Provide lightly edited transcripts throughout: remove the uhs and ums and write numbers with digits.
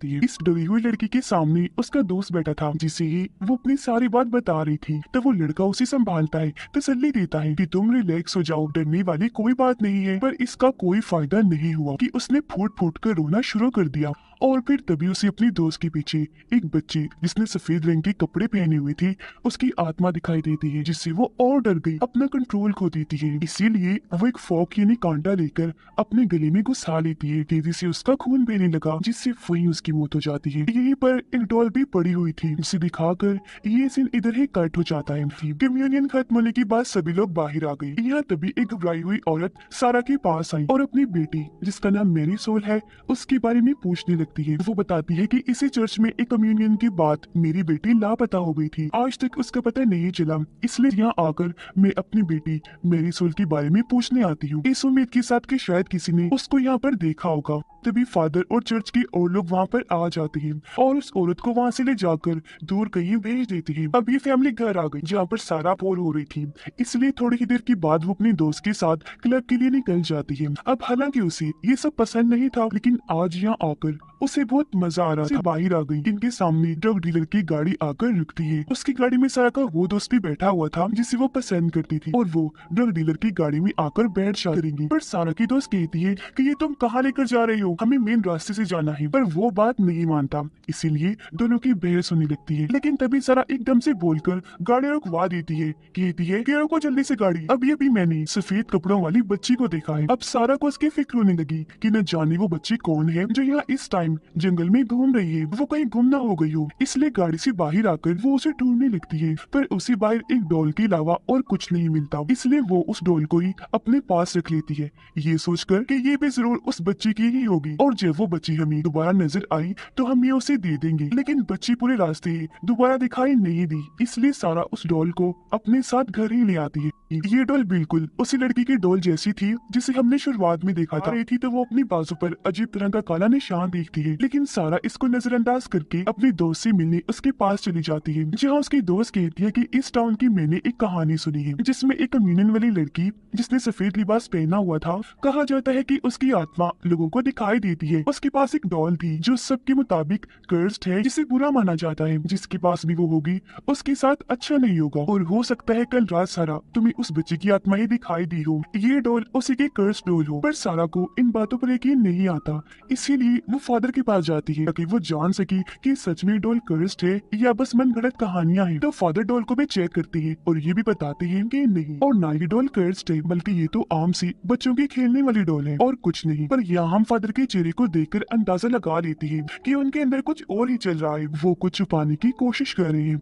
इस डरी हुई लड़की के सामने उसका दोस्त बैठा था, जिसे वो अपनी सारी बात बता रही थी। तब वो लड़का उसे संभालता है, तसल्ली देता है कि तुम रिलैक्स हो जाओ, डरने वाली कोई बात नहीं है। पर इसका कोई फायदा नहीं हुआ कि उसने फूट फूट कर रोना शुरू कर दिया। और फिर तभी उसे अपनी दोस्त के पीछे एक बच्ची जिसने सफेद रंग के कपड़े पहने हुए थे, उसकी आत्मा दिखाई देती है, जिससे वो और डर गई, अपना कंट्रोल खो देती है। इसीलिए वो एक फॉक यानी कांटा लेकर अपने गले में घुसा लेती है। तेजी से उसका खून बहने लगा, जिससे वहीं उसकी मौत हो जाती है। यहीं पर एक डॉल भी पड़ी हुई थी, जिसे दिखाकर ये सीन इधर ही कट हो जाता है। कम्युनियन खत्म होने के बाद सभी लोग बाहर आ गए। यहाँ तभी एक घबराई हुई औरत सारा के पास आई और अपनी बेटी, जिसका नाम मेरी सोल है, उसके बारे में पूछने लगती है। वो बताती है कि इसी चर्च में एक कम्युनियन के बाद मेरी बेटी लापता हो गई थी, आज तक उसका पता नहीं चला। इसलिए यहाँ आकर मैं अपनी बेटी मेरी सोल के बारे में पूछने आती हूँ, इस उम्मीद के साथ कि शायद किसी ने उसको यहाँ पर देखा होगा। तभी फादर और चर्च के और लोग वहाँ पर आ जाते हैं और उस औरत को वहाँ से ले जाकर दूर कहीं भेज देते हैं। अब ये फैमिली घर आ गई, जहाँ पर सारा बोर हो रही थी, इसलिए थोड़ी ही देर के बाद वो अपने दोस्त के साथ क्लब के लिए निकल जाती है। अब हालांकि उसे ये सब पसंद नहीं था, लेकिन आज यहाँ आकर उसे बहुत मजा आ रहा था। बाहर आ गई, इनके सामने ड्रग डीलर की गाड़ी आकर रुकती है। उसकी गाड़ी में सारा का वो दोस्त भी बैठा हुआ था जिसे वो पसंद करती थी, और वो ड्रग डीलर की गाड़ी में आकर बैठ जा करेंगी। पर सारा की दोस्त कहती है कि ये तुम कहाँ लेकर जा रहे हो, हमें मेन रास्ते से जाना है। पर वो बात नहीं मानता, इसीलिए दोनों की बहस होने लगती है। लेकिन तभी सारा एकदम से बोलकर गाड़ी रुकवा देती है, कहती है कि रुको जल्दी से गाड़ी, अभी मैंने सफेद कपड़ों वाली बच्ची को देखा है। अब सारा को उसकी फिक्र होने लगी कि न जाने वो बच्ची कौन है जो यहाँ इस टाइम जंगल में घूम रही है, वो कहीं गुम ना हो गई हो। इसलिए गाड़ी से बाहर आकर वो उसे ढूंढने लगती है, पर उसे बाहर एक डॉल के अलावा और कुछ नहीं मिलता। इसलिए वो उस डॉल को ही अपने पास रख लेती है, ये सोचकर कि ये भी जरूर उस बच्ची की ही होगी, और जब वो बच्ची हमें दोबारा नजर आई तो हम ये उसे दे देंगे। लेकिन बच्ची पूरे रास्ते दोबारा दिखाई नहीं दी, इसलिए सारा उस डॉल को अपने साथ घर ही ले आती है। ये डॉल बिल्कुल उसी लड़की की डॉल जैसी थी जिसे हमने शुरुआत में देखा था। रही थी तो वो अपनी बाजू पर अजीब तरह का काला निशान देखती है, लेकिन सारा इसको नजरअंदाज करके अपनी दोस्त से मिलने उसके पास चली जाती है, जहाँ उसकी दोस्त कहती है कि इस टाउन की मैंने एक कहानी सुनी है, जिसमें एक कम्युनियन वाली लड़की जिसने सफेद लिबास पहना हुआ था, कहा जाता है कि उसकी आत्मा लोगों को दिखाई देती है। उसके पास एक डॉल थी जो सबके मुताबिक कर्स्ड है, जिसे बुरा माना जाता है। जिसके पास भी वो होगी उसके साथ अच्छा नहीं होगा, और हो सकता है कल रात सारा तुम्हें उस बच्चे की आत्मा ही दिखाई दी हो, ये डॉल उसी की कर्स डॉल हो। पर सारा को इन बातों पर यकीन नहीं आता, इसीलिए वो फादर के पास जाती है ताकि वो जान सके कि सच में डॉल कर्स्ड है या बस मन गढ़ंत कहानियां हैं। तो फादर डॉल को भी चेक करती है और ये भी बताते हैं कि नहीं, और ना ये डॉल कर्स्ड है, बल्कि ये तो आम सी बच्चों की खेलने वाली डॉल है और कुछ नहीं। पर यहाँ हम फादर के चेहरे को देखकर अंदाजा लगा लेती है कि उनके अंदर कुछ और ही चल रहा है, वो कुछ छुपाने की कोशिश कर रहे हैं।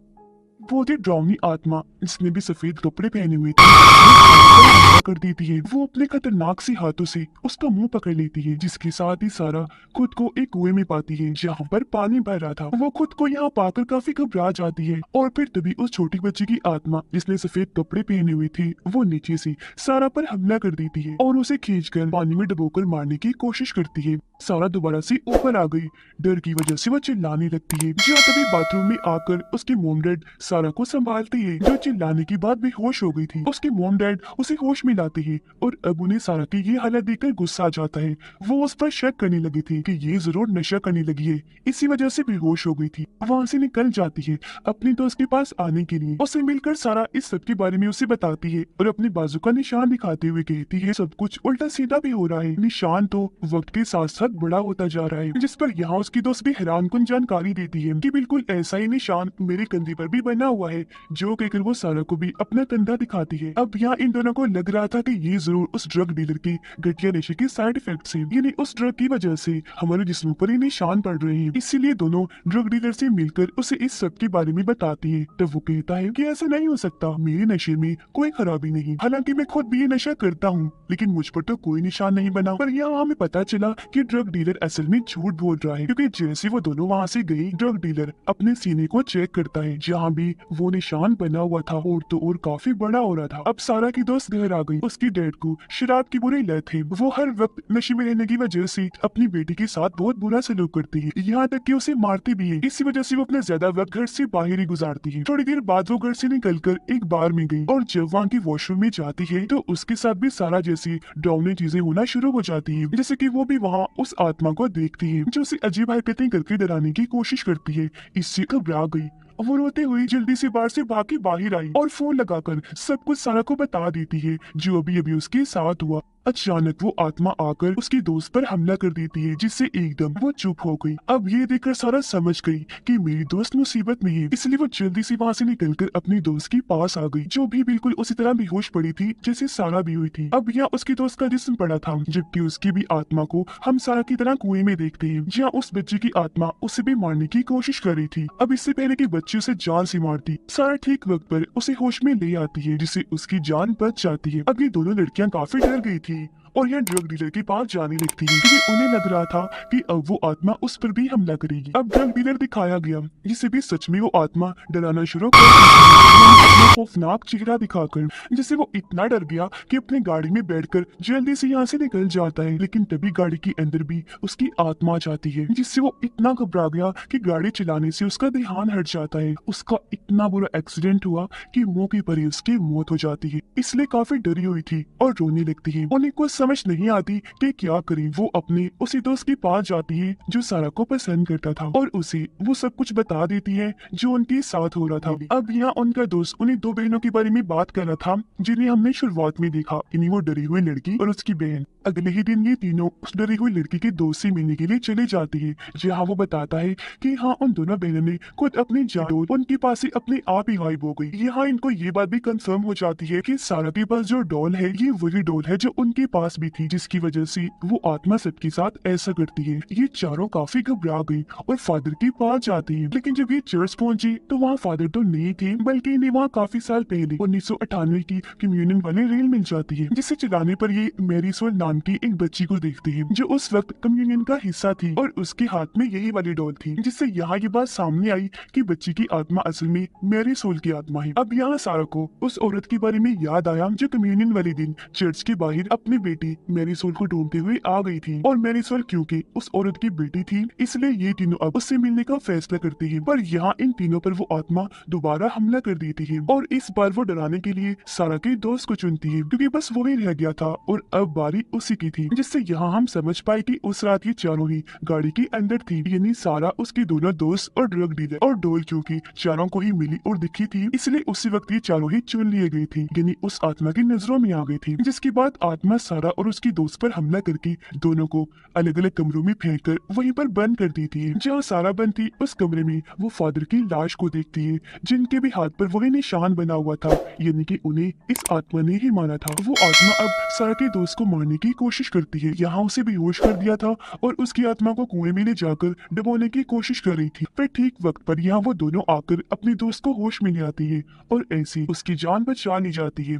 वो थी ड्राउनी आत्मा, जिसने भी सफेद कपड़े पहने हुए थे, वो हमला कर देती है। वो अपने खतरनाक से हाथों से उसका मुंह पकड़ लेती है, जिसके साथ ही सारा खुद को एक कुएं में पाती है जहाँ पर पानी भर रहा था। वो खुद को यहाँ पाकर काफी घबरा जाती है, और फिर तभी उस छोटी बच्ची की आत्मा जिसने सफेद कपड़े पहने हुए थे, वो नीचे से सारा पर हमला कर देती है और उसे खींचकर पानी में डुबोकर मारने की कोशिश करती है। सारा दोबारा से ऊपर आ गई, डर की वजह से वो चिल्लाने लगती है, जहाँ तभी बाथरूम में आकर उसके मोम डैड सारा को संभालती है, जो चिल्लाने के बाद बेहोश हो गई थी। उसके मोम डैड उसे होश में लाते हैं, और अब उन्हें सारा की ये हालत देखकर गुस्सा आ जाता है। वो उस पर शक करने लगी थी कि ये जरूर नशा करने लगी है, इसी वजह से बेहोश हो गई थी। वहाँ से निकल जाती है अपनी दोस्त के पास आने के लिए। उसे मिलकर सारा इस सब के बारे में उसे बताती है और अपने बाजू का निशान दिखाते हुए कहती है सब कुछ उल्टा सीधा भी हो रहा है, निशान तो वक्त के साथ साथ बड़ा होता जा रहा है। जिस पर यहाँ उसकी दोस्त भी हैरानकुन जानकारी देती है कि बिल्कुल ऐसा ही निशान मेरे कंधे पर भी बना हुआ है, जो कहकर वो सारा को भी अपना कंधा दिखाती है। अब यहाँ इन दोनों को लग रहा था कि ये जरूर उस ड्रग डीलर की घटिया नशे के साइड इफेक्ट है, यानी उस ड्रग की वजह से हमारे जिस्म पर ही निशान पड़ रहे हैं। इसीलिए दोनों ड्रग डीलर से मिलकर उसे इस सब के बारे में बताती है। तब वो कहता है कि ऐसा नहीं हो सकता, मेरे नशे में कोई खराबी नहीं, हालांकि मैं खुद भी ये नशा करता हूँ, लेकिन मुझ पर तो कोई निशान नहीं बना। पर यहाँ हमें पता चला कि ड्रग डीलर असल में झूठ बोल रहा है, क्योंकि जैसे वो दोनों वहाँ से गई, ड्रग डीलर अपने सीने को चेक करता है, जहाँ भी वो निशान बना हुआ था और तो और काफी बड़ा हो रहा था। अब सारा की दोस्त वापस घर आ गई। उसकी डैड को शराब की बुरी लत है। वो हर वक्त नशे में रहने की वजह से अपनी बेटी के साथ बहुत बुरा सलूक करती है, यहाँ तक कि उसे मारती भी है। इसी वजह से वो अपना ज्यादा वक्त घर से बाहर ही गुजारती है। थोड़ी देर बाद वो घर से निकलकर एक बार में गई और जब वहाँ की वॉशरूम में जाती है तो उसके साथ भी सारा जैसी डरावनी चीजें होना शुरू हो जाती है, जैसे कि वो भी वहाँ उस आत्मा को देखती है जो उसे अजीब हरकतें करके डराने की कोशिश करती है। इससे घबरा गई। वो रोते हुए जल्दी से बाहर से भाग के बाहर आई और फोन लगाकर सब कुछ सारा को बता देती है जो अभी अभी उसके साथ हुआ। अचानक वो आत्मा आकर उसकी दोस्त पर हमला कर देती है, जिससे एकदम वो चुप हो गई। अब ये देखकर सारा समझ गई कि मेरी दोस्त मुसीबत में है, इसलिए वो जल्दी से वहाँ से निकलकर अपनी दोस्त के पास आ गई, जो भी बिल्कुल उसी तरह बेहोश पड़ी थी जैसे सारा भी हुई थी। अब यहाँ उसकी दोस्त का जिस्म पड़ा था, जबकि उसकी भी आत्मा को हम सारा की तरह कुएं में देखते हैं, जहाँ उस बच्चे की आत्मा उसे भी मारने की कोशिश कर रही थी। अब इससे पहले कि बच्चे उसे जान से मारती, सारा ठीक वक्त पर उसे होश में ले आती है, जिससे उसकी जान बच जाती है। अब ये दोनों लड़कियां काफी डर गई थी और यह ड्रग डीलर के पास जाने लगती है, क्योंकि उन्हें लग रहा था कि अब वो आत्मा उस पर भी हमला करेगी। अब ड्रग डीलर दिखाया गया, जिसे भी सच में वो आत्मा डराना शुरू कर देती है, अपना खौफनाक चेहरा दिखाकर, जिससे वो इतना डर गया कि अपनी गाड़ी में बैठकर जल्दी से यहाँ से निकल जाता है। लेकिन तभी गाड़ी के अंदर भी उसकी आत्मा आ जाती है, जिससे वो इतना घबरा गया कि गाड़ी चलाने से उसका ध्यान हट जाता है। उसका इतना बुरा एक्सीडेंट हुआ कि मौके पर ही उसकी मौत हो जाती है, इसलिए काफी डरी हुई थी और रोने लगती है। उन्हें कुछ समझ नहीं आती कि क्या करें। वो अपने उसी दोस्त के पास जाती है जो सारा को पसंद करता था और उसे वो सब कुछ बता देती है जो उनके साथ हो रहा था। अब यहाँ उनका दोस्त उन्हीं दो बहनों के बारे में बात कर रहा था जिन्हें हमने शुरुआत में देखा, यानी वो डरी हुई लड़की और उसकी बहन। अगले ही दिन ये तीनों उस डरी हुई लड़की के दोस्त से मिलने के लिए चले जाती है, जहाँ वो बताता है कि हाँ उन दोनों बहनों ने खुद अपनी जान उनके पास ही अपने आप ही गायब हो गई। यहाँ इनको ये बात भी कंफर्म हो जाती है कि सारा के पास जो डॉल है ये वही डॉल है जो उनके पास भी थी, जिसकी वजह से वो आत्मा सबके साथ ऐसा करती है। ये चारों काफी घबरा गई और फादर के पास जाती है, लेकिन जब ये चर्च पहुंची तो वहाँ फादर तो नहीं थे, बल्कि इन्हें वहाँ काफी साल पहले 1998 की कम्युनियन वाली रील मिल जाती है, जिसे चलाने पर ये मैरी सोल नाम की एक बच्ची को देखती है जो उस वक्त कम्युनियन का हिस्सा थी और उसके हाथ में यही वाली डॉल थी, जिससे यहाँ ये बात सामने आई कि बच्ची की आत्मा असल में मैरी सोल की आत्मा है। अब यहाँ सारा को उस औरत के बारे में याद आया जो कम्युनियन वाले दिन चर्च के बाहर अपनी बेटी मैरी सोल को ढूंढते हुए आ गई थी, और मैरी सोल क्योंकि उस औरत की बेटी थी इसलिए ये तीनों अब उससे मिलने का फैसला करती है। पर यहाँ इन तीनों पर वो आत्मा दोबारा हमला कर देती है और इस बार वो डराने के लिए सारा के दोस्त को चुनती है, क्योंकि बस वही रह गया था और अब बारी उसी की थी। जिससे यहाँ हम समझ पाए कि उस रात ये चारों ही गाड़ी के अंदर थी, यानी सारा, उसके दोनों दोस्त और ड्रग डीलर, और डोल क्योंकि चारों को ही मिली और दिखी थी इसलिए उसी वक्त ये चारों ही चुन लिए गई थी, यानी उस आत्मा की नजरों में आ गई थी। जिसके बाद आत्मा सारा और उसकी दोस्त पर हमला करके दोनों को अलग अलग कमरों में फेंक कर वहीं पर बंद कर देती है। जहाँ सारा बंद थी उस कमरे में वो फादर की लाश को देखती है, जिनके भी हाथ पर वही निशान बना हुआ था, यानी कि उन्हें इस आत्मा ने ही मारा था। वो आत्मा अब सारा के दोस्त को मारने की कोशिश करती है, यहाँ उसे बेहोश कर दिया था और उसकी आत्मा को कुएं में ले जाकर डुबोने की कोशिश कर रही थी। फिर ठीक वक्त पर यहाँ वो दोनों आकर अपने दोस्त को होश में ले आती है और ऐसी उसकी जान बचा ली जाती है।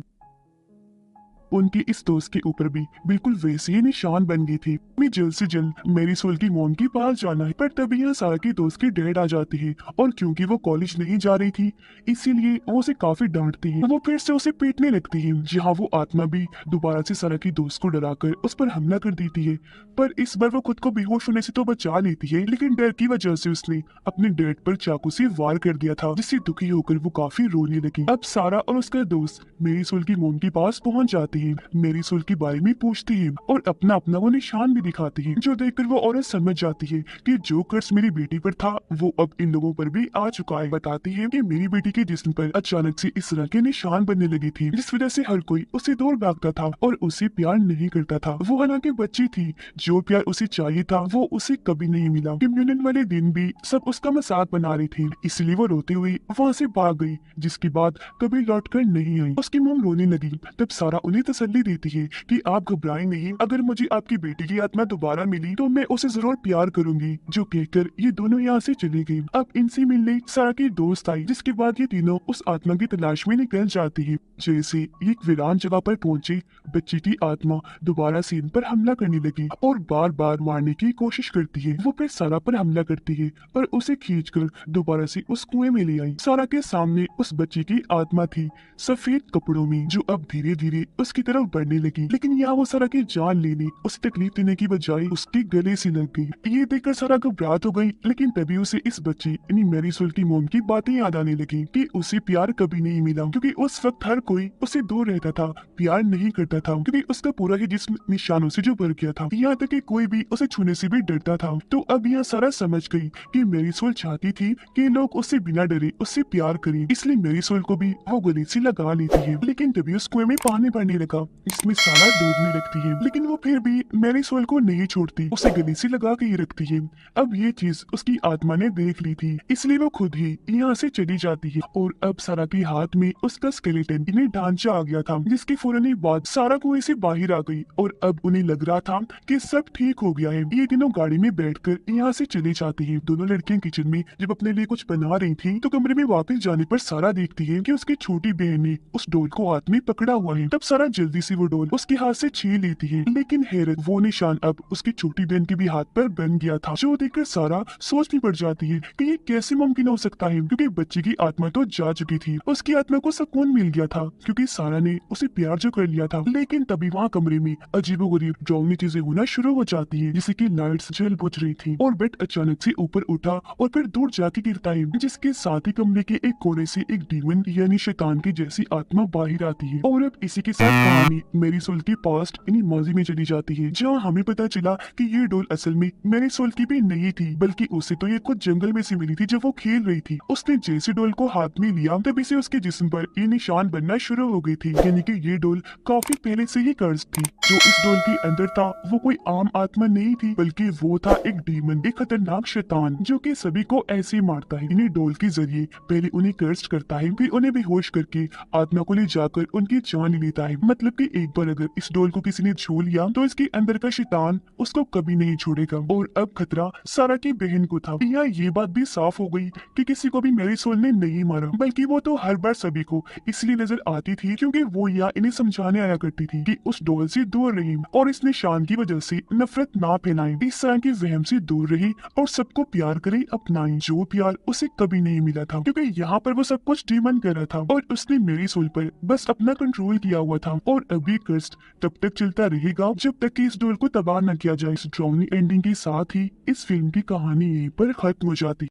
उनकी इस दोस्त के ऊपर भी बिल्कुल वैसे ही निशान बन गई थी। मैं जल्द से जल्द मेरी सोल की मॉम के पास जाना है, पर तभी यहाँ सारा की दोस्त की डैड आ जाती है और क्योंकि वो कॉलेज नहीं जा रही थी इसीलिए वो उसे काफी डांटती है। वो फिर से उसे पीटने लगती है, जहाँ वो आत्मा भी दोबारा से सारा की दोस्त को डराकर उस पर हमला कर देती है। पर इस बार वो खुद को बेहोश होने से तो बचा लेती है, लेकिन डर की वजह से उसने अपने डैड पर चाकू से वार कर दिया था, जिससे दुखी होकर वो काफी रोने लगी। अब सारा और उसका दोस्त मेरी सोल की मॉम के पास पहुंच जाती है, मेरी सोल के बारे में पूछती है और अपना अपना वो निशान भी दिखाती है, जो देखकर वो औरत समझ जाती है कि जो कर्ज मेरी बेटी पर था वो अब इन लोगों पर भी आ चुका है। बताती है कि मेरी बेटी के जिस्म पर अचानक से इस तरह के निशान बनने लगे थे, जिस वजह से हर कोई उसे दूर भागता था और उसे प्यार नहीं करता था। वो हालांकि बच्ची थी, जो प्यार उसे चाहिए था वो उसे कभी नहीं मिला। कम्युनियन वाले दिन भी सब उसका मजाक बना रही थी, इसलिए वो रोते हुए वहाँ से भाग गई, जिसके बाद कभी लौट कर नहीं आई। उसकी मॉम रोने लगी, तब सारा उन्हें तसल्ली देती है कि आप घबराएं नहीं, अगर मुझे आपकी बेटी की आत्मा दोबारा मिली तो मैं उसे जरूर प्यार करूंगी। जो कहकर ये दोनों यहाँ से चली गई। अब इनसे मिलने सारा की दोस्त आई, जिसके बाद ये तीनों उस आत्मा की तलाश में निकल जाती है। जैसे ये एक वीरान जगह पर पहुंचे, बच्ची की आत्मा दोबारा से इन पर हमला करने लगी और बार बार मारने की कोशिश करती है। वो फिर सारा पर हमला करती है और उसे खींचकर दोबारा से उस कुएं में ले आई। सारा के सामने उस बच्ची की आत्मा थी, सफेद कपड़ों में, जो अब धीरे धीरे उसकी तरफ बढ़ने लगी। लेकिन यहाँ वो सारा की जान लेने, उसे तकलीफ देने की बजाय उसके गले से लग गई। ये देखकर सारा घबरा तो गई, लेकिन तभी उसे इस बच्ची यानी मैरीसोल की मोम की बातें याद आने लगी कि उसे प्यार कभी नहीं मिला, क्योंकि उस वक्त हर कोई उसे दूर रहता था, प्यार नहीं करता था, क्योंकि उसका पूरा ही जिस्म निशानों से जो भर गया था, यहाँ तक कि कोई भी उसे छूने से भी डरता था। तो अब यहाँ सारा समझ गई कि मैरीसोल चाहती थी कि लोग उससे बिना डरे उससे प्यार करें, इसलिए मैरीसोल को भी वो गले से लगा लेती है। लेकिन तभी उस कुएं में पानी भरने लगा, इसमें सारा डूबने लगती है, लेकिन वो फिर भी मैरीसोल को नहीं छोड़ती, उसे गले से लगा के ही रखती है। अब ये चीज उसकी आत्मा ने देख ली थी, इसलिए वो खुद ही यहाँ से चली जाती है। और अब सारा के हाथ में उसका स्केलेटन इन्हें ढांचा आ गया था, जिसके फौरन ही बाद सारा कुएं से बाहर आ गई और अब उन्हें लग रहा था कि सब ठीक हो गया है। ये तीनों गाड़ी में बैठकर यहाँ से चले जाते हैं। दोनों लड़कियां किचन में जब अपने लिए कुछ बना रही थी, तो कमरे में वापस जाने पर सारा देखती है कि उसकी छोटी बहन ने उस डोल को हाथ में पकड़ा हुआ है। तब सारा जल्दी से वो डोल उसके हाथ से छीन लेती है, लेकिन हैरत, वो निशान अब उसकी छोटी बहन के भी हाथ पर बन गया था, जो देखकर सारा सोच में पड़ जाती है कि ये कैसे मुमकिन हो सकता है, क्योंकि बच्ची की आत्मा तो जा चुकी थी, उसकी आत्मा को सुकून मिल गया था क्योंकि सारा ने उसे प्यार जो कर लिया था। लेकिन तभी वहाँ कमरे में अजीबोगरीब डरावनी चीजें होना शुरू हो जाती है, जैसे कि लाइट्स जल बुझ रही थी और बेड अचानक से ऊपर उठा और फिर दूर जाके गिरता है, जिसके साथ ही कमरे के एक कोने से एक डीमन यानी शैतान की जैसी आत्मा बाहर आती है। और अब इसी के साथ कहानी मैरीसोल की पास्ट यानी माजी में चली जाती है, जहाँ हमें पता चला कि ये डोल असल में मैरीसोल की भी नहीं थी, बल्कि उसे तो ये खुद जंगल में से मिली थी जब वो खेल रही थी। उसने जैसे डोल को हाथ में लिया तभी से उसके जिस्म पर ये निशान बनना शुरू हो गई थी, यानी कि ये डोल काफी पहले से ही कर्ज थी। जो इस डोल के अंदर था वो कोई आम आत्मा नहीं थी, बल्कि वो था एक डीमन, एक खतरनाक शैतान, जो कि सभी को ऐसे ही मारता है। इन्हीं डोल के जरिए पहले उन्हें कर्ज करता है, फिर उन्हें बेहोश करके आत्मा को ले जाकर उनकी जान ले लेता है। मतलब कि एक बार अगर इस डोल को किसी ने छू लिया तो इसके अंदर का शैतान उसको कभी नहीं छोड़ेगा। और अब खतरा सारा की बहन को था। यहाँ ये बात भी साफ हो गई कि किसी को भी मैरीसोल ने नहीं मारा, बल्कि वो तो हर बार सभी को इसलिए नजर आती थी क्योंकि वो यहाँ इन्हें समझाने आया करती थी कि उस डोल से दूर रही और इस निशान की वजह से नफरत ना फैलाएं, इस तरह के वहम से दूर रही और सबको प्यार करे अपनाएं, जो प्यार उसे कभी नहीं मिला था, क्योंकि यहाँ पर वो सब कुछ डीमन कर रहा था और उसने मैरीसोल पर बस अपना कंट्रोल किया हुआ था। और अभी कर्स्ट तब तक चलता रहेगा जब तक कि इस डोल को तबाह न किया जाए। इस ड्राउनी एंडिंग के साथ ही इस फिल्म की कहानी यहीं पर खत्म हो जाती।